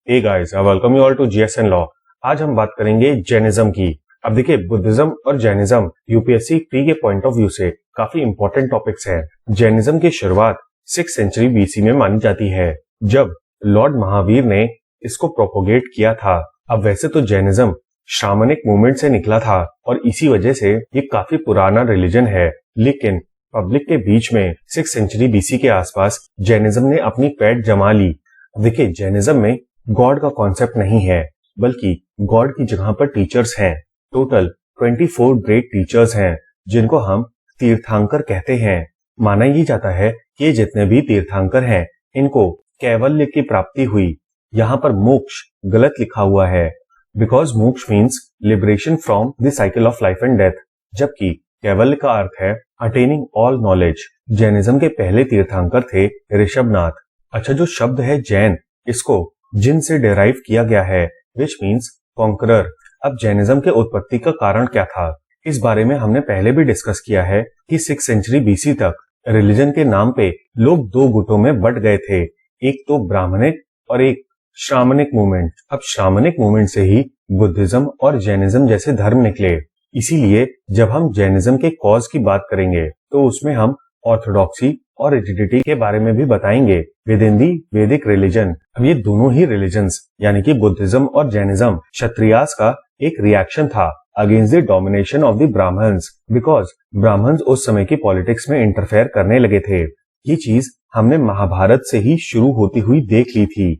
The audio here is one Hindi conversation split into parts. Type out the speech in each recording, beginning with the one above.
Hey guys, I welcome you all to GSN law. आज हम बात करेंगे जैनिज्म की। अब देखिए, बुद्धिज्म और जैनिज्म यूपीएससी प्री के पॉइंट ऑफ व्यू से काफी इंपॉर्टेंट टॉपिक्स हैं। जैनिज्म की शुरुआत 6th सेंचुरी बीसी में मानी जाती है, जब लॉर्ड महावीर ने इसको प्रोपोगेट किया था। अब वैसे तो जैनिज्म शामनिक मूवमेंट से निकला था और इसी वजह से ये काफी पुराना रिलीजन है, लेकिन पब्लिक के बीच में 6th सेंचुरी बीसी के आसपास जैनिज्म ने अपनी पैठ जमा ली। देखिए, जैनिज्म में गॉड का कॉन्सेप्ट नहीं है, बल्कि गॉड की जगह पर टीचर्स हैं। टोटल 24 ग्रेट टीचर्स हैं, जिनको हम तीर्थंकर कहते हैं। माना ये जाता है कि जितने भी तीर्थंकर हैं, इनको कैवल्य की प्राप्ति हुई। यहाँ पर मोक्ष गलत लिखा हुआ है, बिकॉज मोक्ष means liberation from the cycle of life and death, जबकि कैवल्य का अर्थ है अटेनिंग ऑल नॉलेज। जैनिज्म के पहले तीर्थंकर थे ऋषभनाथ। अच्छा, जो शब्द है जैन, इसको जिन से डिराइव किया गया है, विच मीन्स कॉन्करर। अब जैनिज्म के उत्पत्ति का कारण क्या था, इस बारे में हमने पहले भी डिस्कस किया है कि 6th सेंचुरी बीसी तक रिलीजन के नाम पे लोग दो गुटों में बट गए थे, एक तो ब्राह्मणिक और एक श्रामणिक मूवमेंट। अब श्रामणिक मूवमेंट से ही बुद्धिज्म और जैनिज्म जैसे धर्म निकले। इसीलिए जब हम जैनिज्म के कॉज की बात करेंगे तो उसमें हम ऑर्थोडॉक्सी और रिजिडिटी के बारे में भी बताएंगे विद इन दी वैदिक रिलीजन। अब ये दोनों ही रिलीजन्स यानी कि बुद्धिज्म और जैनिज्म क्षत्रियास का एक रिएक्शन था against the domination of the Brahmins, because Brahmins उस समय की पॉलिटिक्स में इंटरफेयर करने लगे थे। ये चीज हमने महाभारत से ही शुरू होती हुई देख ली थी।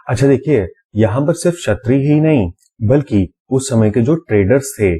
अच्छा देखिए, यहाँ पर सिर्फ क्षत्रिय ही नहीं, बल्कि उस समय के जो ट्रेडर्स थे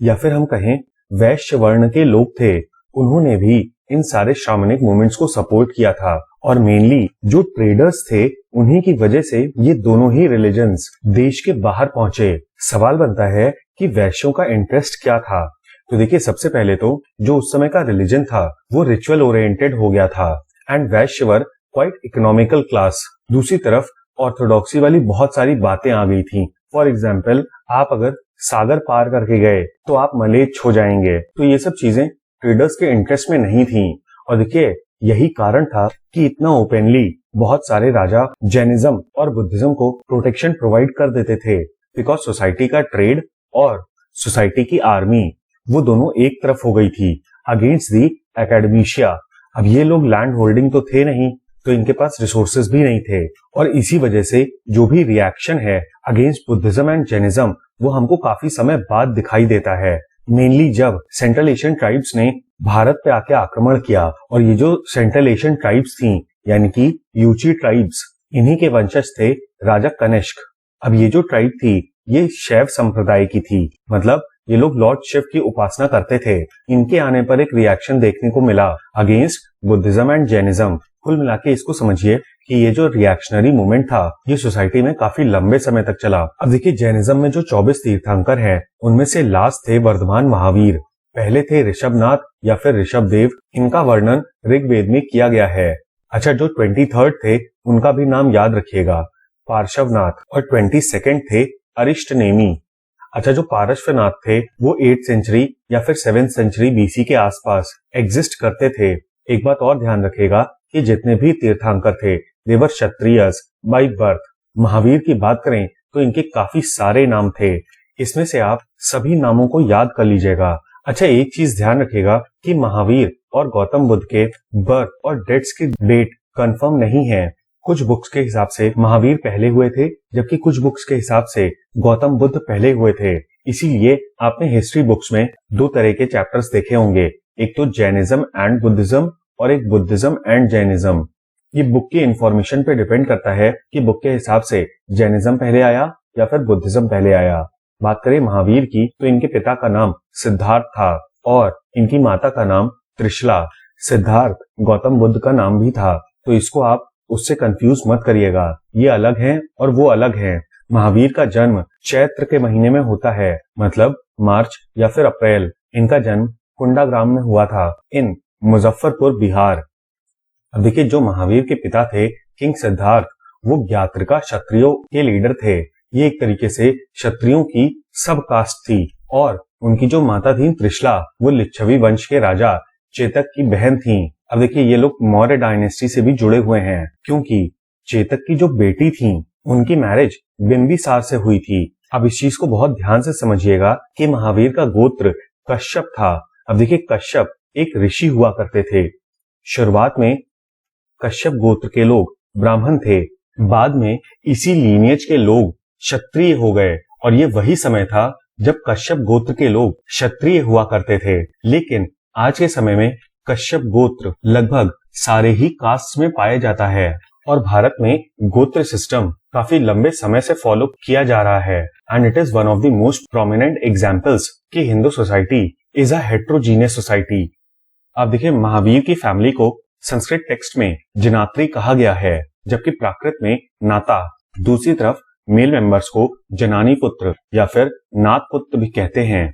या फिर हम कहें वैश्य वर्ण के लोग थे, उन्होंने भी इन सारे श्रामणिक मूवमेंट्स को सपोर्ट किया था। और मेनली जो ट्रेडर्स थे, उन्हीं की वजह से ये दोनों ही रिलीजन्स देश के बाहर पहुंचे। सवाल बनता है कि वैश्यों का इंटरेस्ट क्या था। तो देखिए, सबसे पहले तो जो उस समय का रिलीजन था वो रिचुअल ओरिएंटेड हो गया था and Vysya were quite economical class. दूसरी तरफ ऑर्थोडॉक्सी वाली बहुत सारी बातें आ गई थी। फॉर एग्जाम्पल, आप अगर सागर पार करके गए तो आप मलेच्छ हो जाएंगे। तो ये सब चीजें ट्रेडर्स के इंटरेस्ट में नहीं थी। और देखिए, यही कारण था कि इतना ओपनली बहुत सारे राजा जैनिज्म और बुद्धिज्म को प्रोटेक्शन प्रोवाइड कर देते थे, बिकॉज सोसाइटी का ट्रेड और सोसाइटी की आर्मी वो दोनों एक तरफ हो गई थी अगेंस्ट दी एकेडमिशिया। अब ये लोग लैंड होल्डिंग तो थे नहीं, तो इनके पास रिसोर्सेज भी नहीं थे, और इसी वजह से जो भी रिएक्शन है अगेंस्ट बुद्धिज्म एंड जैनिज्म वो हमको काफी समय बाद दिखाई देता है। मेनली जब सेंट्रल एशियन ट्राइब्स ने भारत पे आके आक्रमण किया, और ये जो सेंट्रल एशियन ट्राइब्स थी यानी कि यूची ट्राइब्स, इन्हीं के वंशज थे राजा कनिष्क। अब ये जो ट्राइब थी ये शैव संप्रदाय की थी, मतलब ये लोग लॉर्ड शिव की उपासना करते थे। इनके आने पर एक रिएक्शन देखने को मिला अगेंस्ट बुद्धिज्म एंड जैनिज्म। कुल मिला के इसको समझिए कि ये जो रिएक्शनरी मूवमेंट था ये सोसाइटी में काफी लंबे समय तक चला। अब देखिए, जैनिज्म में जो 24 तीर्थंकर हैं, उनमें से लास्ट थे वर्धमान महावीर। पहले थे ऋषभनाथ या फिर ऋषभदेव, इनका वर्णन ऋग्वेद में किया गया है। अच्छा, जो 23rd थे उनका भी नाम याद रखिएगा, पार्श्वनाथ। और 22nd थे अरिष्टनेमी। अच्छा, जो पार्श्वनाथ थे वो 8th सेंचुरी या फिर 7th सेंचुरी बीसी के आसपास एग्जिस्ट करते थे। एक बात और ध्यान रखिएगा कि जितने भी तीर्थंकर थे दे वर क्षत्रियस बाय बर्थ। महावीर की बात करें तो इनके काफी सारे नाम थे, इसमें से आप सभी नामों को याद कर लीजिएगा। अच्छा, एक चीज ध्यान रखिएगा कि महावीर और गौतम बुद्ध के बर्थ और डेथ्स की डेट कंफर्म नहीं है। कुछ बुक्स के हिसाब से महावीर पहले हुए थे, जबकि कुछ बुक्स के हिसाब से गौतम बुद्ध पहले हुए थे। इसीलिए आपने हिस्ट्री बुक्स में दो तरह के चैप्टर्स देखे होंगे, एक तो जैनिज्म एंड बुद्धिज्म और एक बुद्धिज्म एंड जैनिज्म। ये बुक की इंफॉर्मेशन पे डिपेंड करता है कि बुक के हिसाब से जैनिज्म पहले आया या फिर बुद्धिज्म पहले आया। बात करें महावीर की तो इनके पिता का नाम सिद्धार्थ था और इनकी माता का नाम त्रिशला। सिद्धार्थ गौतम बुद्ध का नाम भी था, तो इसको आप उससे कंफ्यूज मत करिएगा। ये अलग हैं और वो अलग हैं। महावीर का जन्म चैत्र के महीने में होता है, मतलब मार्च या फिर अप्रैल। इनका जन्म कुंडाग्राम में हुआ था इन मुजफ्फरपुर, बिहार। अब देखिए, जो महावीर के पिता थे किंग सिद्धार्थ, वो ज्ञात्रिका क्षत्रियों के लीडर थे। ये एक तरीके से क्षत्रियों की सब कास्ट थी। और उनकी जो माता थी त्रिशला, वो लिच्छवी वंश के राजा चेतक की बहन थी। अब देखिए, ये लोग मौर्य डायनेस्टी से भी जुड़े हुए हैं, क्योंकि चेतक की जो बेटी थी उनकी मैरिज बिंबिसार से हुई थी। अब इस चीज को बहुत ध्यान से समझिएगा कि महावीर का गोत्र कश्यप था। अब देखिए कश्यप एक ऋषि हुआ करते थे। शुरुआत में कश्यप गोत्र के लोग ब्राह्मण थे, बाद में इसी लीनियज के लोग क्षत्रिय हो गए और ये वही समय था जब कश्यप गोत्र के लोग क्षत्रिय हुआ करते थे। लेकिन आज के समय में कश्यप गोत्र लगभग सारे ही कास्ट में पाया जाता है और भारत में गोत्र सिस्टम काफी लंबे समय से फॉलो किया जा रहा है and it is one of the most prominent examples कि Hindu society is a heterogeneous society. अब देखिए महावीर की फैमिली को संस्कृत टेक्स्ट में जनात्री कहा गया है, जबकि प्राकृत में नाता। दूसरी तरफ मेल मेंबर्स को जनानी पुत्र या फिर नाथ पुत्र भी कहते हैं।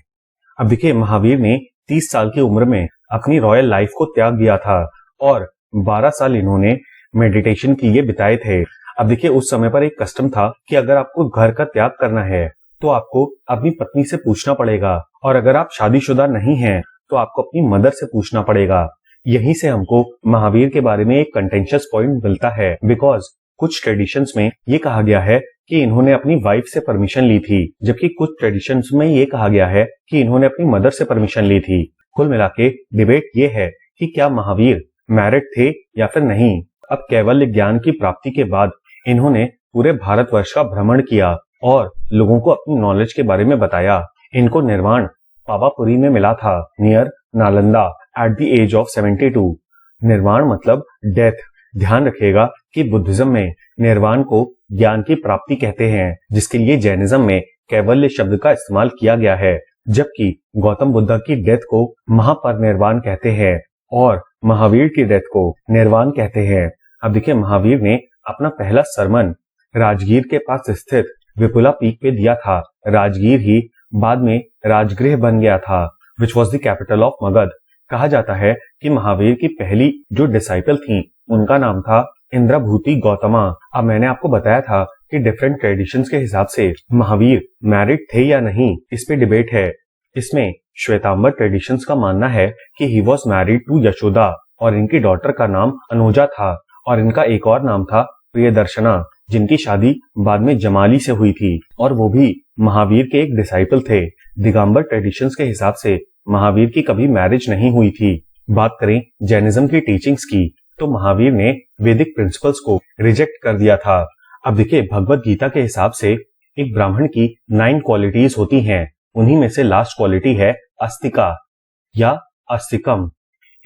अब देखिए महावीर ने 30 साल की उम्र में अपनी रॉयल लाइफ को त्याग दिया था और 12 साल इन्होंने मेडिटेशन के लिए बिताए थे। अब देखिए उस समय पर एक कस्टम था कि अगर आपको घर का त्याग करना है तो आपको अपनी पत्नी से पूछना पड़ेगा और अगर आप शादीशुदा नहीं हैं तो आपको अपनी मदर से पूछना पड़ेगा। यहीं से हमको महावीर के बारे में एक कंटेंशियस पॉइंट मिलता है, बिकॉज कुछ ट्रेडिशंस में ये कहा गया है कि इन्होंने अपनी वाइफ से परमिशन ली थी, जबकि कुछ ट्रेडिशंस में ये कहा गया है कि इन्होंने अपनी मदर से परमिशन ली थी। कुल मिला के डिबेट ये है कि क्या महावीर मैरिड थे या फिर नहीं। अब कैवल्य ज्ञान की प्राप्ति के बाद इन्होंने पूरे भारतवर्ष का भ्रमण किया और लोगों को अपनी नॉलेज के बारे में बताया। इनको निर्वाण पावापुरी में मिला था, near Nalanda, at the age of 72। निर्वाण मतलब डेथ। ध्यान रखिएगा कि बुद्धिज्म में निर्वाण को ज्ञान की प्राप्ति कहते हैं, जिसके लिए जैनिज्म में कैवल्य शब्द का इस्तेमाल किया गया है, जबकि गौतम बुद्ध की डेथ को महापरिनिर्वाण कहते हैं और महावीर की डेथ को निर्वाण कहते हैं। अब देखिए महावीर ने अपना पहला सरमन राजगीर के पास स्थित विपुला पीक पे दिया था। राजगीर ही बाद में राजगृह बन गया था, which was the capital of Magadh. कहा जाता है कि महावीर की पहली जो डिसाइपल थी उनका नाम था इंद्रभूति गौतमा। अब मैंने आपको बताया था कि डिफरेंट ट्रेडिशंस के हिसाब से महावीर मैरिड थे या नहीं, इस पे डिबेट है। इसमें श्वेतांबर ट्रेडिशंस का मानना है कि he was married to Yashoda और इनकी डॉटर का नाम अनुजा था और इनका एक और नाम था प्रियदर्शना, जिनकी शादी बाद में जमाली से हुई थी और वो भी महावीर के एक डिसाइपल थे। दिगंबर ट्रेडिशंस के हिसाब से महावीर की कभी मैरिज नहीं हुई थी। बात करें जैनिज्म की टीचिंग्स की तो महावीर ने वैदिक प्रिंसिपल्स को रिजेक्ट कर दिया था। अब देखिए भगवत गीता के हिसाब से एक ब्राह्मण की 9 क्वालिटीज होती हैं, उन्हीं में से लास्ट क्वालिटी है अस्तिका या अस्तिकम।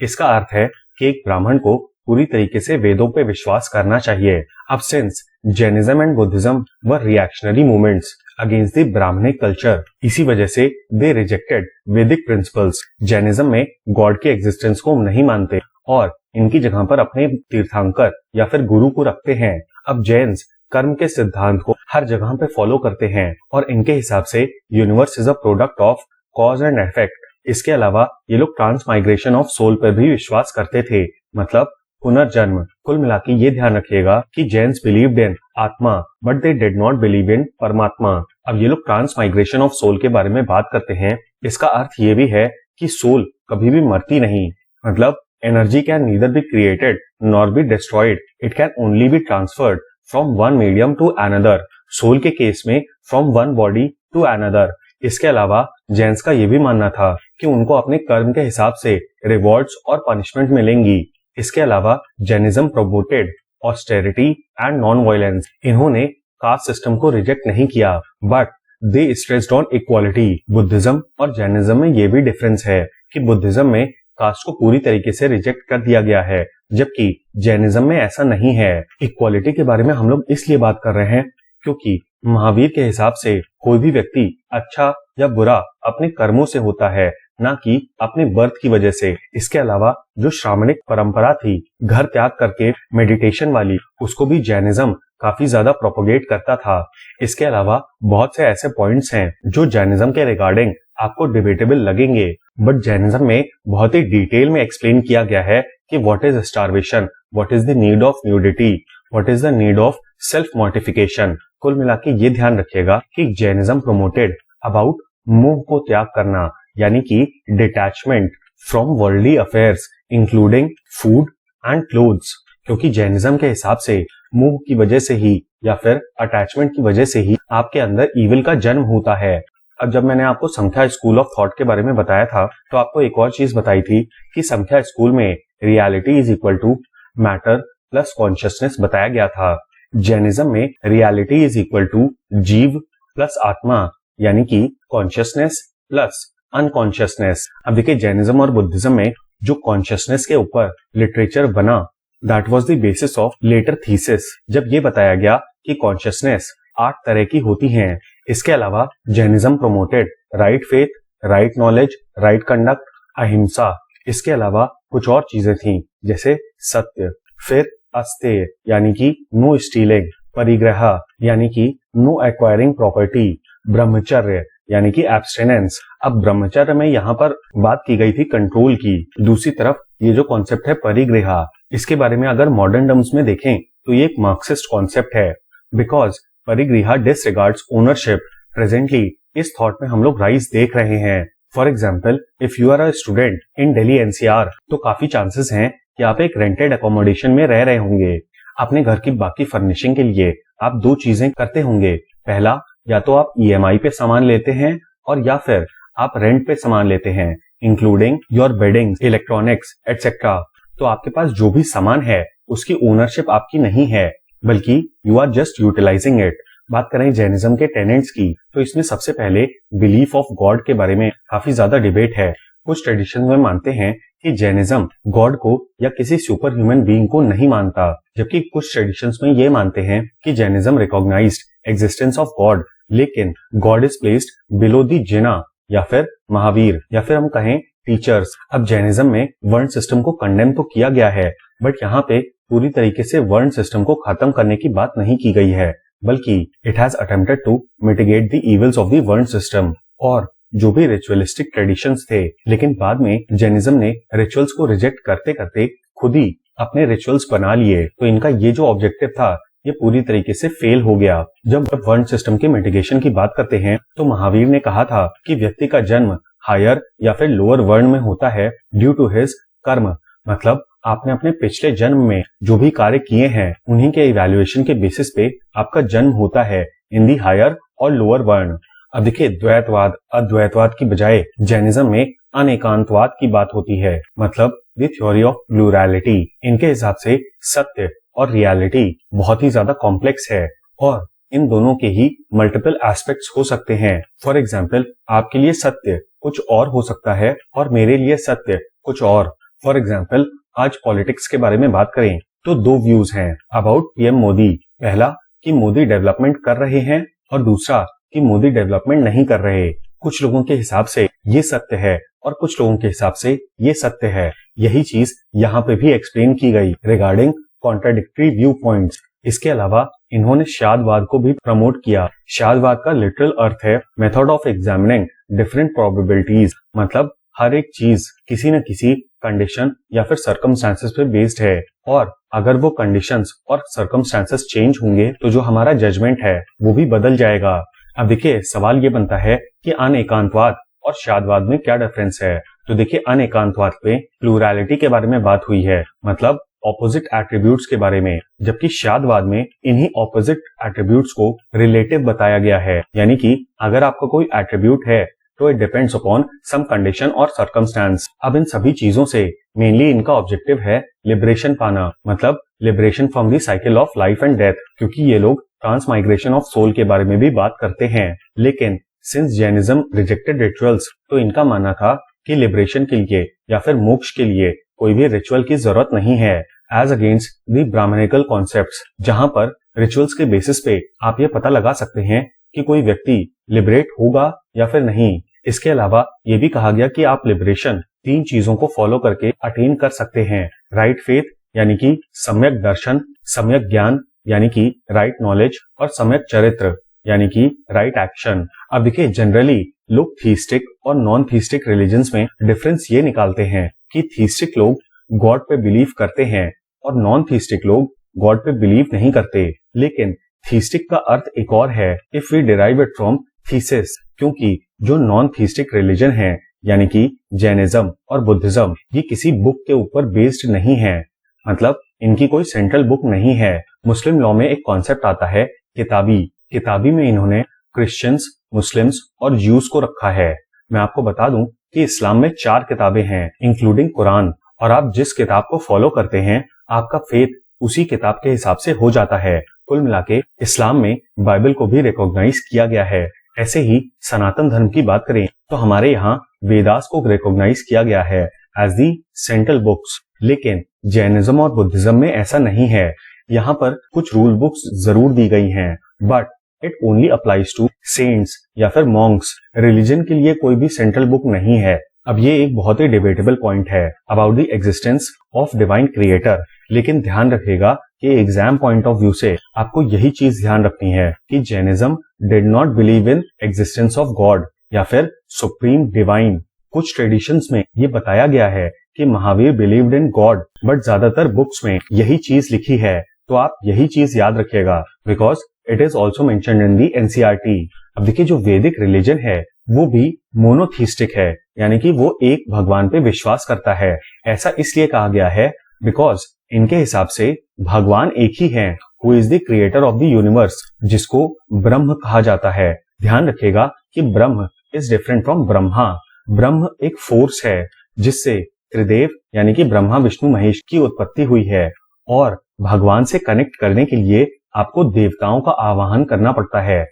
इसका अर्थ है कि एक ब्राह्मण को पूरी तरीके से वेदों पे विश्वास करना चाहिए। अब since Jainism and Buddhism were reactionary movements against the Brahmanic culture, इसी वजह से दे रिजेक्टेड वैदिक प्रिंसिपल्स। जैनिज्म में गॉड के एग्जिस्टेंस को नहीं मानते और इनकी जगह पर अपने तीर्थंकर या फिर गुरु को रखते हैं। अब जैन्स कर्म के सिद्धांत को हर जगह पे फॉलो करते हैं और इनके हिसाब से universe is a product of cause and effect. इसके अलावा ये लोग ट्रांसमाइग्रेशन ऑफ सोल पर भी विश्वास करते थे, मतलब पुनर्जन्म। कुल मिला के ये ध्यान रखिएगा कि जैन्स बिलीव्ड इन आत्मा but they did not believe in परमात्मा। अब ये लोग ट्रांसमाइग्रेशन ऑफ सोल के बारे में बात करते हैं। इसका अर्थ ये भी है कि सोल कभी भी मरती नहीं, मतलब energy can neither be created nor be destroyed, it can only be transferred from one medium to another. Soul के केस में from one body to another. इसके अलावा जैन्स का यह भी मानना था कि उनको अपने कर्म के हिसाब से रिवॉर्ड्स और पनिशमेंट मिलेंगी। इसके अलावा Jainism promoted austerity and non violence. इन्होंने कास्ट सिस्टम को रिजेक्ट नहीं किया but they stressed on equality. Buddhism और जैनिज्म में यह भी डिफरेंस है कि बुद्धिज्म में कास्ट को पूरी तरीके से रिजेक्ट कर दिया गया है, जबकि जैनिज्म में ऐसा नहीं है। इक्वालिटी के बारे में हम लोग इसलिए बात कर रहे हैं क्योंकि महावीर के हिसाब से कोई भी व्यक्ति अच्छा या बुरा अपने कर्मों से होता है, ना कि अपने बर्थ की वजह से। इसके अलावा जो श्रामणिक परंपरा थी घर त्याग करके मेडिटेशन वाली, उसको भी जैनिज्म काफी ज्यादा प्रोपोगेट करता था। इसके अलावा बहुत से ऐसे पॉइंट्स हैं जो जैनिज्म के रिगार्डिंग आपको डिबेटेबल लगेंगे, बट जैनिज्म में बहुत ही डिटेल में एक्सप्लेन किया गया है कि what is starvation, what is the need of nudity, what is the need of self mortification. कुल मिला के ये ध्यान रखिएगा कि जैनिज्म प्रोमोटेड अबाउट मोह को त्याग करना, यानी कि detachment from worldly affairs including food and clothes. क्योंकि जैनिज्म के हिसाब से मोह की वजह से ही या फिर अटैचमेंट की वजह से ही आपके अंदर ईविल का जन्म होता है। अब जब मैंने आपको संख्या स्कूल ऑफ थॉट के बारे में बताया था तो आपको एक और चीज बताई थी कि संख्या स्कूल में reality is equal to matter plus consciousness बताया गया था। जैनिज्म में reality is equal to jiva plus atma, यानी कि कॉन्शियसनेस प्लस अनकॉन्शियसनेस। अब देखिए जैनिज्म और बुद्धिज्म में जो कॉन्शियसनेस के ऊपर लिटरेचर बना, that was the basis of later thesis. जब ये बताया गया कि कॉन्शियसनेस 8 तरह की होती हैं। इसके अलावा Jainism promoted right faith, right knowledge, right conduct, अहिंसा। इसके अलावा कुछ और चीजें थी जैसे सत्य, फिर अस्तेय यानी कि नो स्टीलिंग, परिग्रह यानी कि नो एक्वायरिंग प्रॉपर्टी, ब्रह्मचर्य यानी कि एब्स्टिनेंस। अब ब्रह्मचर्य में यहाँ पर बात की गई थी कंट्रोल की। दूसरी तरफ ये जो कॉन्सेप्ट है परिग्रह, इसके बारे में अगर मॉडर्न टर्म्स में देखें तो ये एक मार्क्सिस्ट कॉन्सेप्ट है, because parigraha disregards ownership. Presently इस थॉट में हम लोग राइज देख रहे हैं। For example, if you are a student in Delhi NCR तो काफी चांसेस हैं कि आप एक रेंटेड अकोमोडेशन में रह रहे होंगे। अपने घर की बाकी फर्निशिंग के लिए आप 2 चीजें करते होंगे। पहला, या तो आप ईएमआई पे सामान लेते हैं और या फिर आप रेंट पे सामान लेते हैं, including your bedding, electronics etcetera. तो आपके पास जो भी सामान है उसकी ओनरशिप आपकी नहीं है, बल्कि you are just utilizing it. बात करें जैनिज्म के टेनेंट्स की तो इसमें सबसे पहले बिलीफ ऑफ गॉड के बारे में काफी ज्यादा डिबेट है। कुछ ट्रेडिशन में मानते हैं कि जैनिज्म गॉड को या किसी सुपर ह्यूमन बीइंग को नहीं मानता, जबकि कुछ ट्रेडिशंस में ये मानते हैं कि Jainism recognised existence of God, लेकिन God is placed below the Jina या फिर महावीर या फिर हम कहें टीचर्स। अब जैनिज्म में वर्ण सिस्टम को कंडेम तो किया गया है, बट यहाँ पे पूरी तरीके से वर्ण सिस्टम को खत्म करने की बात नहीं की गई है, बल्कि it has attempted to mitigate the evils of the varna system. और जो भी रिचुअलिस्टिक ट्रेडिशंस थे, लेकिन बाद में जैनिज्म ने रिचुअल्स को रिजेक्ट करते करते खुद ही अपने रिचुअल्स बना लिए। तो इनका ये जो ऑब्जेक्टिव था ये पूरी तरीके से फेल हो गया। जब वर्ण सिस्टम के मिटिगेशन की बात करते हैं तो महावीर ने कहा था कि व्यक्ति का जन्म हायर या फिर लोअर वर्ण में होता है ड्यू टू हिज कर्म, मतलब आपने अपने पिछले जन्म में जो भी कार्य किए हैं उन्हीं के इवैल्यूएशन के बेसिस पे आपका जन्म होता है इन दी हायर और लोअर वर्ण। अब देखिए द्वैतवाद अद्वैतवाद की बजाय जैनिज्म में अनेकांतवाद की बात होती है, मतलब द थ्योरी ऑफ प्लूरैलिटी। इनके हिसाब से सत्य और रियलिटी बहुत ही ज्यादा कॉम्प्लेक्स है और इन दोनों के ही मल्टीपल एस्पेक्ट्स हो सकते हैं। फॉर एग्जाम्पल, आपके लिए सत्य कुछ और हो सकता है और मेरे लिए सत्य कुछ और। फॉर एग्जाम्पल, आज पॉलिटिक्स के बारे में बात करें तो 2 व्यूज हैं अबाउट पीएम मोदी। पहला कि मोदी डेवलपमेंट कर रहे हैं और दूसरा कि मोदी डेवलपमेंट नहीं कर रहे। कुछ लोगों के हिसाब से ये सत्य है और कुछ लोगों के हिसाब से ये सत्य है। यही चीज यहाँ पे भी एक्सप्लेन की गई रिगार्डिंग कॉन्ट्राडिक्टरी व्यू पॉइंट्स। इसके अलावा इन्होंने शादवाद को भी प्रमोट किया। शादवाद का लिटरल अर्थ है method of examining different probabilities, मतलब हर एक चीज किसी न किसी कंडीशन या फिर सर्कमस्टांसेस पे बेस्ड है और अगर वो कंडीशंस और सर्कमस्टांसेस चेंज होंगे तो जो हमारा जजमेंट है वो भी बदल जाएगा। अब देखिए सवाल ये बनता है कि अनेकांतवाद और शादवाद में क्या डिफरेंस है। तो देखिए अनेकांतवाद पे प्लूरैलिटी के बारे में बात हुई है, मतलब ऑपोजिट एट्रीब्यूट्स के बारे में, जबकि शादवाद में इन्हीं ऑपोजिट एट्रीब्यूट्स को रिलेटिव बताया गया है, यानी कि अगर आपका कोई एट्रीब्यूट है तो it depends upon some condition और सर्कमस्टांस। अब इन सभी चीजों से मेनली इनका ऑब्जेक्टिव है लिबरेशन पाना, मतलब liberation from the cycle of life and death, क्योंकि ये लोग ट्रांसमाइग्रेशन ऑफ सोल के बारे में भी बात करते हैं। लेकिन सिंस जैनिज्म रिजेक्टेड रिचुअल्स, तो इनका मानना था कि लिबरेशन के लिए या फिर मोक्ष के लिए कोई भी रिचुअल की जरूरत नहीं है, as against the Brahmanical concepts, जहां पर रिचुअल्स के बेसिस पे आप ये पता लगा सकते हैं कि कोई व्यक्ति लिबरेट होगा या फिर नहीं। इसके अलावा ये भी कहा गया कि आप लिबरेशन 3 चीजों को फॉलो करके अटेन कर सकते हैं। राइट फेथ यानी कि सम्यक दर्शन, सम्यक ज्ञान यानी कि राइट नॉलेज और सम्यक चरित्र यानी कि राइट एक्शन। अब देखिए जनरली लोग थीस्टिक और नॉन थीस्टिक रिलीजन्स में डिफरेंस ये निकालते हैं कि थीस्टिक लोग गॉड पे बिलीव करते हैं और नॉन थीस्टिक लोग गॉड पे बिलीव नहीं करते। लेकिन थीस्टिक का अर्थ एक और है if we derive it from thesis, क्योंकि जो नॉन थीस्टिक रिलीजन है यानी कि जैनिज्म और बुद्धिज्म ये किसी बुक के ऊपर बेस्ड नहीं है, मतलब इनकी कोई सेंट्रल बुक नहीं है। मुस्लिम लॉ में एक कॉन्सेप्ट आता है किताबी में इन्होंने क्रिश्चियंस, मुस्लिम्स और ज्यूज को रखा है। मैं आपको बता दूं कि इस्लाम में 4 किताबें हैं इंक्लूडिंग कुरान, और आप जिस किताब को फॉलो करते हैं आपका फेथ उसी किताब के हिसाब से हो जाता है। कुल मिलाके इस्लाम में बाइबल को भी रिकॉग्नाइज किया गया है। ऐसे ही सनातन धर्म की बात करें तो हमारे यहाँ वेदास को रिकॉग्नाइज किया गया है एज दी सेंट्रल बुक्स। लेकिन जैनिज्म और बुद्धिज्म में ऐसा नहीं है। यहाँ पर कुछ रूल बुक्स जरूर दी गई हैं, but it only applies to saints या फिर मॉन्क्स। रिलीजन के लिए कोई भी सेंट्रल बुक नहीं है। अब ये एक बहुत ही डिबेटेबल पॉइंट है about the existence of divine creator, लेकिन ध्यान रखिएगा कि एग्जाम पॉइंट ऑफ व्यू से आपको यही चीज ध्यान रखनी है कि Jainism did not believe in existence of God या फिर सुप्रीम डिवाइन। कुछ ट्रेडिशंस में ये बताया गया है कि Mahavir believed in God, but ज्यादातर बुक्स में यही चीज लिखी है। तो आप यही चीज याद रखिएगा because it is also mentioned in the NCERT. अब देखिए जो वैदिक रिलीजन है वो भी मोनोथीस्टिक है, यानी कि वो एक भगवान पे विश्वास करता है। ऐसा इसलिए कहा गया है बिकॉज इनके हिसाब से भगवान एक ही है who is the creator of the universe, जिसको ब्रह्म कहा जाता है। ध्यान रखिएगा कि ब्रह्म इज डिफरेंट फ्रॉम ब्रह्मा। ब्रह्म एक फोर्स है जिससे त्रिदेव यानी कि ब्रह्मा विष्णु महेश की उत्पत्ति हुई है, और भगवान से कनेक्ट करने के लिए आपको देवताओं का आवाहन करना पड़ता है।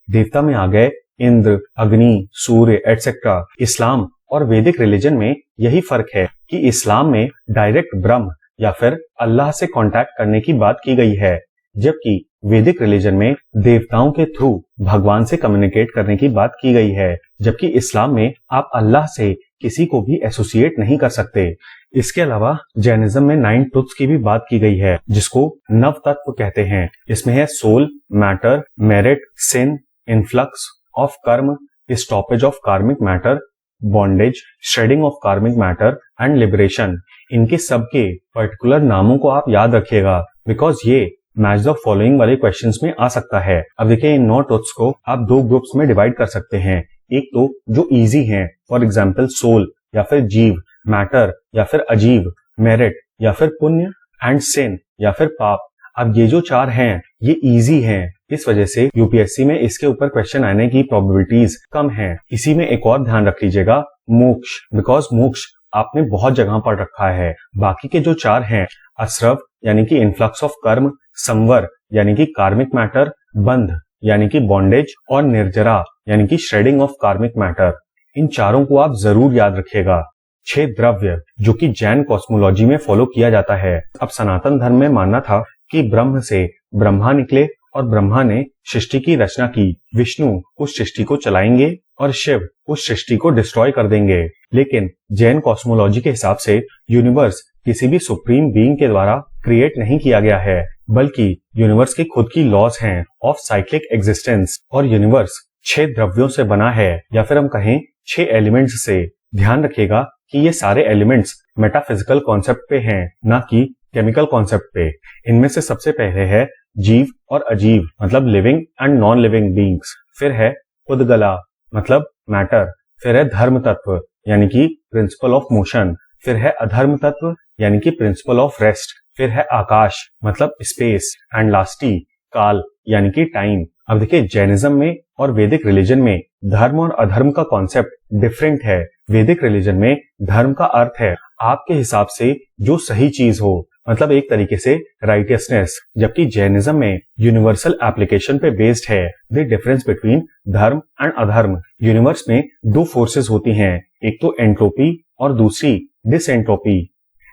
देवता में आ गए इंद्र, अग्नि, सूर्य एटसेट्रा। इस्लाम और वैदिक रिलीजन में यही फर्क है कि इस्लाम में डायरेक्ट ब्रह्म या फिर अल्लाह से कांटेक्ट करने की बात की गई है, जबकि वैदिक रिलीजन में देवताओं के थ्रू भगवान से कम्युनिकेट करने की बात की गई है। जबकि इस्लाम में आप अल्लाह से किसी को भी एसोसिएट नहीं कर सकते। इसके अलावा जैनिज्म में 9 ट्रुथ्स की भी बात की गई है जिसको नव तत्व कहते हैं। इसमें है soul, matter, merit, sin, influx of karma, stoppage of karmic matter, bondage, shedding of karmic matter and liberation. इनके सबके पर्टिकुलर नामों को आप याद रखिएगा बिकॉज ये मैच द फॉलोइंग वाले क्वेश्चंस में आ सकता है। अब देखिए इन 9 ट्रुथ्स को आप 2 ग्रुप्स में डिवाइड कर सकते हैं। एक तो जो इजी हैं, फॉर एग्जाम्पल सोल या फिर जीव, मैटर या फिर अजीव, मेरिट या फिर पुण्य, एंड सिन या फिर पाप। अब ये जो 4 हैं ये इजी हैं, इस वजह से यूपीएससी में इसके ऊपर क्वेश्चन आने की प्रोबेबिलिटीज कम है। इसी में एक और ध्यान रख लीजिएगा, मोक्ष, बिकॉज मोक्ष आपने बहुत जगह पढ़ रखा है। बाकी के जो 4 हैं, असरव यानी कि इनफ्लक्स ऑफ कर्म, संवर यानी कि कार्मिक मैटर, बंध यानी कि बॉन्डेज, और निर्जरा यानी कि श्रेडिंग ऑफ कार्मिक मैटर। इन चारों को आप जरूर याद रखिएगा। 6 द्रव्य जो कि जैन कॉस्मोलॉजी में फॉलो किया जाता है। अब सनातन धर्म में मानना था कि ब्रह्म से ब्रह्मा निकले और ब्रह्मा ने सृष्टि की रचना की। विष्णु उस सृष्टि को चलाएंगे और शिव उस सृष्टि को डिस्ट्रॉय कर देंगे। लेकिन जैन कॉस्मोलॉजी के हिसाब से यूनिवर्स किसी भी सुप्रीम बीइंग के द्वारा क्रिएट नहीं किया गया है, बल्कि यूनिवर्स की खुद की लॉज हैं ऑफ साइक्लिक एग्जिस्टेंस, और यूनिवर्स 6 द्रव्यों से बना है या फिर हम कहें 6 एलिमेंट्स से। ध्यान रखिएगा कि ये सारे एलिमेंट्स मेटाफिजिकल कॉन्सेप्ट पे हैं, ना कि केमिकल कॉन्सेप्ट पे। इनमें से सबसे पहले है जीव और अजीव, मतलब living and non living beings. फिर है उद्गला मतलब मैटर। फिर है धर्म तत्व यानी कि प्रिंसिपल ऑफ मोशन। फिर है अधर्म तत्व यानी कि प्रिंसिपल ऑफ रेस्ट। फिर है आकाश मतलब स्पेस, एंड लास्टली काल यानी कि टाइम। अब देखिए जैनिज्म में और वैदिक रिलीजन में धर्म और अधर्म का कॉन्सेप्ट डिफरेंट है। वैदिक रिलीजन में धर्म का अर्थ है आपके हिसाब से जो सही चीज हो, मतलब एक तरीके से राइटियसनेस, जबकि जैनिज्म में यूनिवर्सल एप्लीकेशन पे बेस्ड है। द डिफरेंस बिटवीन धर्म एंड अधर्म, यूनिवर्स में 2 फोर्सेस होती हैं, एक तो एंट्रोपी और दूसरी डिसएंट्रोपी।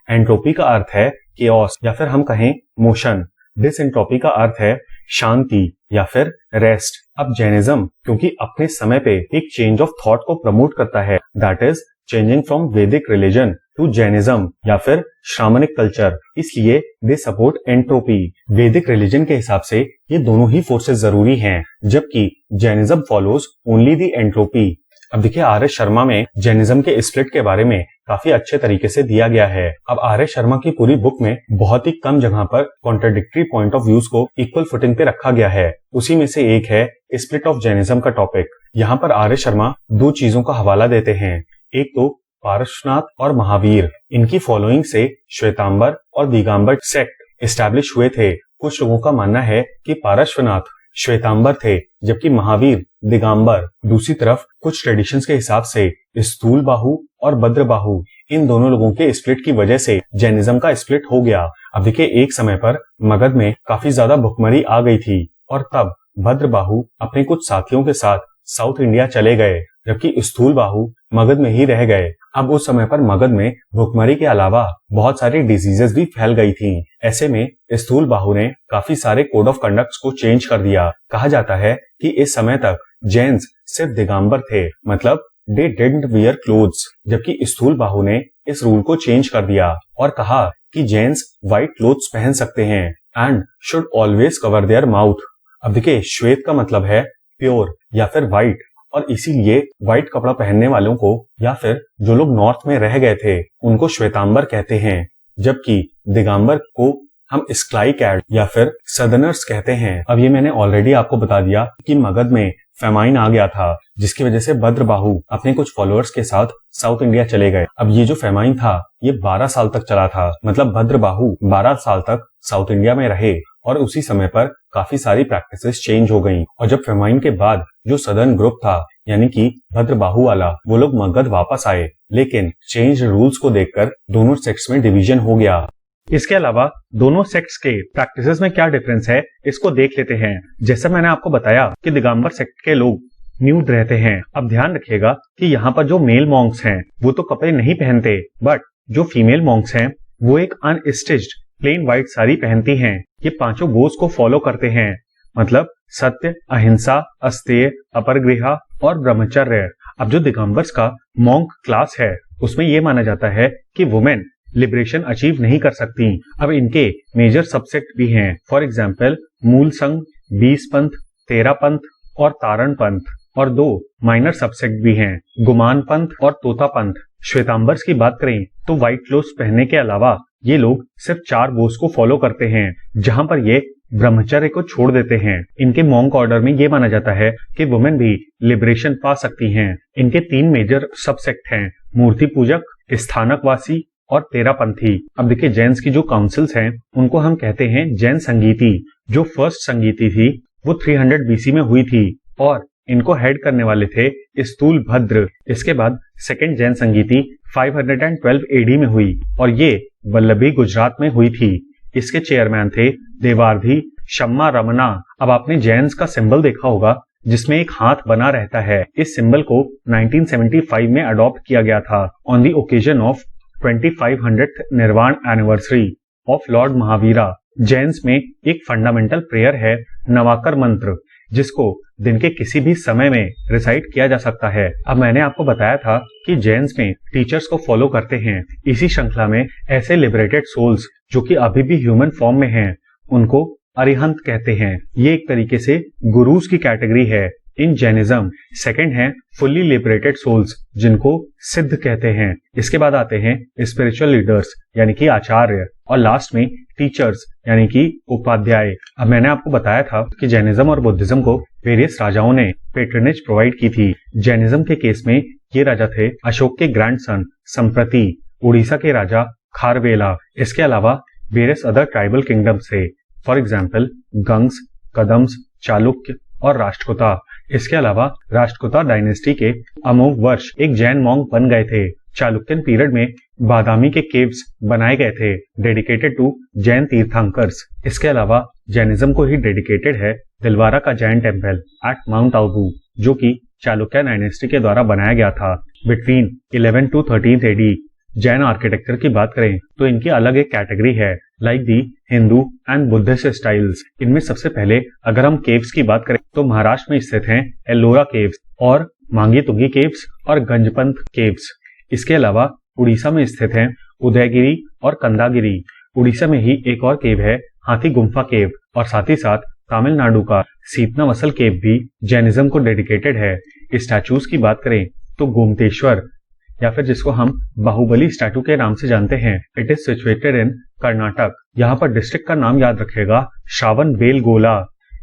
एंट्रोपी का अर्थ है केओस या फिर हम कहें मोशन। डिसएंट्रोपी का अर्थ है शांति या फिर रेस्ट। अब जैनिज्म क्योंकि अपने समय पे एक चेंज ऑफ थॉट को प्रमोट करता है, दैट इज चेंजिंग फ्रॉम वैदिक रिलीजन टू जैनिज्म या फिर श्रामनिक कल्चर, इसलिए दे सपोर्ट एंट्रोपी। वैदिक रिलीजन के हिसाब से ये दोनों ही फोर्सेस जरूरी हैं, जबकि Jainism follows only the entropy. अब देखिए आर.एस. शर्मा में जैनिज्म के स्प्लिट के बारे में काफी अच्छे तरीके से दिया गया है। अब आर.एस. शर्मा की पूरी बुक में बहुत ही कम जगह पर कॉन्ट्राडिक्टरी पॉइंट ऑफ व्यूज को इक्वल फुटिंग पे रखा गया है। उसी में से एक है स्प्लिट ऑफ जैनिज्म का टॉपिक। यहाँ पर आर.एस. शर्मा 2 चीजों का हवाला देते हैं, एक तो पारशनाथ और महावीर, इनकी फॉलोइंग से श्वेतांबर और दिगंबर सेक्ट एस्टैब्लिश हुए थे। कुछ लोगों का मानना है कि पारश्वनाथ श्वेतांबर थे, जबकि महावीर दिगंबर। दूसरी तरफ कुछ ट्रेडिशंस के हिसाब से स्थूलबाहु और भद्रबाहु, इन दोनों लोगों के स्प्लिट की वजह से जैनिज्म का स्प्लिट हो गया। अब देखिए, एक समय पर मगध में काफी ज्यादा भुखमरी आ गई थी और तब भद्रबाहु अपने कुछ साथियों के साथ साउथ इंडिया चले गए, जबकि स्थूलबाहु मगध में ही रह गए। अब उस समय पर मगध में भुखमरी के अलावा बहुत सारी डिजीजेस भी फैल गई थी। ऐसे में स्थूलबाहु ने काफी सारे कोड ऑफ कंडक्ट्स को चेंज कर दिया। कहा जाता है कि इस समय तक जैन्स सिर्फ दिगंबर थे, मतलब दे डिडंट वियर क्लोथ्स, जबकि स्थूलबाहु ने इस रूल को चेंज कर दिया और कहा कि जैन्स व्हाइट क्लोथ्स पहन सकते हैं and should always cover their mouth. अब देखिए, श्वेत का मतलब है प्योर या फिर व्हाइट, और इसीलिए व्हाइट कपड़ा पहनने वालों को या फिर जो लोग नॉर्थ में रह गए थे उनको श्वेतांबर कहते हैं, जबकि दिगंबर को हम स्काई कैट या फिर सदर्नर्स कहते हैं। अब ये मैंने ऑलरेडी आपको बता दिया कि मगध में फेमाइन आ गया था, जिसकी वजह से भद्रबाहु अपने कुछ फॉलोअर्स के साथ साउथ इंडिया चले गए। अब ये जो फेमाइन था ये 12 साल तक चला था, मतलब भद्रबाहु 12 साल तक साउथ इंडिया में रहे और उसी समय पर काफी सारी प्रैक्टिसेस चेंज हो गईं। और जब फेमाइन के बाद जो सदर्न ग्रुप था यानी कि भद्रबाहु वाला, वो लोग मगध वापस आए, लेकिन चेंज रूल्स को देखकर दोनों सेक्ट्स में डिवीजन हो गया। इसके अलावा दोनों सेक्ट्स के प्रैक्टिसेस में क्या डिफरेंस है इसको देख लेते हैं। जैसा मैंने आपको बताया कि दिगंबर सेक्ट के लोग न्यूड रहते हैं। अब ध्यान रखिएगा कि यहाँ पर जो मेल मॉन्क्स हैं वो तो कपड़े नहीं पहनते, बट जो फीमेल मॉन्क्स हैं वो एक अनस्टिच्ड प्लेन व्हाइट साड़ी पहनती हैं। ये पांचों गोल्स को फॉलो करते हैं, मतलब सत्य, अहिंसा, अस्तेय, अपरगृह और ब्रह्मचर्य। अब जो दिगंबर्स का मॉन्क क्लास है उसमें ये माना जाता है कि वुमेन लिबरेशन अचीव नहीं कर सकती। अब इनके मेजर सबसेक्ट भी हैं, फॉर एग्जाम्पल मूल संघ, 20 पंथ, 13 पंथ और तारण पंथ, और 2 माइनर सबसेक्ट भी हैं, गुमान पंथ और तोता पंथ। श्वेतांबर्स की बात करें तो व्हाइट क्लोथ्स पहनने के अलावा ये लोग सिर्फ 4 बोस को फॉलो करते हैं, जहां पर ये ब्रह्मचर्य को छोड़ देते हैं। इनके मॉन्क ऑर्डर में ये माना जाता है कि वुमेन भी लिबरेशन पा सकती हैं। इनके 3 मेजर सबसेक्ट हैं, मूर्ति पूजक, स्थानकवासी और 13 पंथी। अब देखिए, जैन्स की जो काउंसिल्स हैं उनको हम कहते हैं जैन संगीति। जो फर्स्ट संगीति थी वो 300 बीसी में हुई थी और इनको हेड करने वाले थे स्थूल भद्र। इसके बाद सेकेंड जैन संगीति 512 एडी में हुई और ये वल्लभी गुजरात में हुई थी। इसके चेयरमैन थे देवार्धी शम्मा रमना। अब आपने जैन्स का सिंबल देखा होगा जिसमें एक हाथ बना रहता है। इस सिंबल को 1975 में अडॉप्ट किया गया था on the occasion of 2500th निर्वाण anniversary of Lord Mahavira. Jains में एक फंडामेंटल प्रेयर है नवाकर मंत्र, जिसको दिन के किसी भी समय में रिसाइट किया जा सकता है। अब मैंने आपको बताया था कि जैन्स में टीचर्स को फॉलो करते हैं। इसी श्रृंखला में ऐसे लिबरेटेड सोल्स जो कि अभी भी ह्यूमन फॉर्म में हैं, उनको अरिहंत कहते हैं। ये एक तरीके से गुरुज की कैटेगरी है इन जैनिज्म। सेकंड है फुल्ली लिबरेटेड सोल्स, जिनको सिद्ध कहते हैं। इसके बाद आते हैं स्पिरिचुअल लीडर्स यानी कि आचार्य, और लास्ट में टीचर्स यानी कि उपाध्याय। अब मैंने आपको बताया था कि जैनिज्म और बुद्धिज्म को वेरियस राजाओं ने पेट्रनेज प्रोवाइड की थी। जैनिज्म के केस में ये राजा थे अशोक के ग्रैंडसन संप्रति, उड़ीसा के राजा खारवेला। इसके अलावा वेरियस अदर ट्राइबल किंगडम्स थे, फॉर एग्जाम्पल गंग्स, कदम्स, चालुक्य और राष्ट्रकूता। इसके अलावा राष्ट्रकूता डायनेस्टी के अमोघ वर्ष एक जैन मॉन्क बन गए थे। चालुक्यन पीरियड में बादामी के केव्स बनाए गए थे डेडिकेटेड टू जैन तीर्थंकर्स। इसके अलावा जैनिज्म को ही डेडिकेटेड है दिलवारा का Jain temple at Mount Abu, जो कि चालुक्य डायनेस्टी के द्वारा बनाया गया था between 11 to 13 AD. Jain architecture की बात करें तो इनकी अलग एक कैटेगरी है like the Hindu and Buddhist styles. इनमें सबसे पहले अगर हम केव्स की बात करें तो महाराष्ट्र में स्थित हैं एलोरा केव्स और मांगी तुंगी केव्स और गंजपंत केव्स। इसके अलावा उड़ीसा में स्थित हैं उदयगिरी और कंदागिरी। उड़ीसा में ही एक और केव है हाथी गुम्फा केव, और साथ ही साथ तमिलनाडु का सीतनावसल केव भी जैनिज्म को डेडिकेटेड है। स्टैचूज की बात करें तो गोमतेश्वर या फिर जिसको हम बाहुबली स्टैचू के नाम से जानते हैं, it is situated in Karnataka. यहाँ पर डिस्ट्रिक्ट का नाम याद रखिएगा, श्रावण बेलगोला।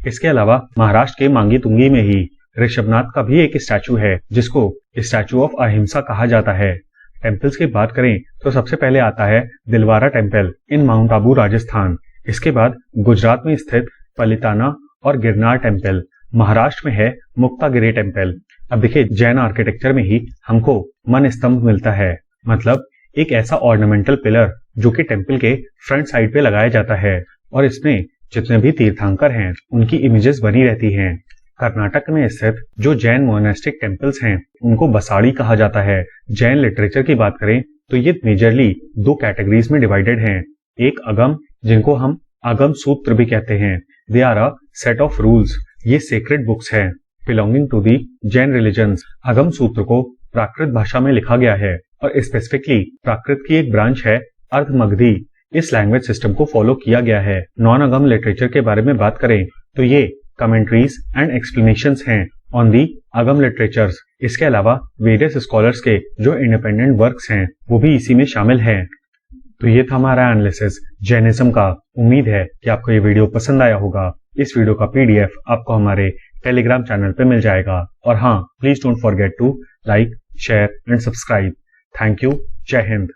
इसके अलावा महाराष्ट्र के मांगी तुंगी में ही ऋषभनाथ का भी एक स्टैचू है जिसको स्टैचू ऑफ अहिंसा कहा जाता है। टेम्पल्स की बात करें तो सबसे पहले आता है Dilwara temple in mount Abu Rajasthan. इसके बाद गुजरात में स्थित पलिताना और गिरनार टेम्पल, महाराष्ट्र में है मुक्तागिरी टेम्पल। अब देखिए, जैन आर्किटेक्चर में ही हमको मन स्तंभ मिलता है, मतलब एक ऐसा ऑर्नामेंटल पिलर जो कि टेम्पल के फ्रंट साइड पे लगाया जाता है और इसमें जितने भी तीर्थंकर हैं उनकी इमेजेस बनी रहती हैं। कर्नाटक में स्थित जो जैन मोनेस्टिक टेम्पल्स हैं उनको बसाड़ी कहा जाता है। जैन लिटरेचर की बात करें तो ये मेजरली दो कैटेगरीज में डिवाइडेड हैं। एक अगम, जिनको हम आगम सूत्र भी कहते हैं। They are a set of rules, ये सेक्रेड बुक्स हैं belonging to the Jain religions. Agam Sutra को प्राकृत भाषा में लिखा गया है और स्पेसिफिकली प्राकृत की एक ब्रांच है अर्धमगधी, इस लैंग्वेज सिस्टम को फॉलो किया गया है। नॉन अगम लिटरेचर के बारे में बात करें तो ये कमेंट्रीज एंड एक्सप्लेनेशंस हैं ऑन दी अगम लिटरेचर्स। इसके अलावा वेरियस स्कॉलर्स के जो इंडिपेंडेंट वर्क्स हैं वो भी इसी में शामिल हैं। तो ये था हमारा एनालिसिस जैनिज्म का। उम्मीद है कि आपको ये वीडियो पसंद आया होगा। इस वीडियो का PDF आपको हमारे टेलीग्राम चैनल पे मिल जाएगा। और हाँ, please don't forget to like, share and subscribe. Thank you. जय हिंद।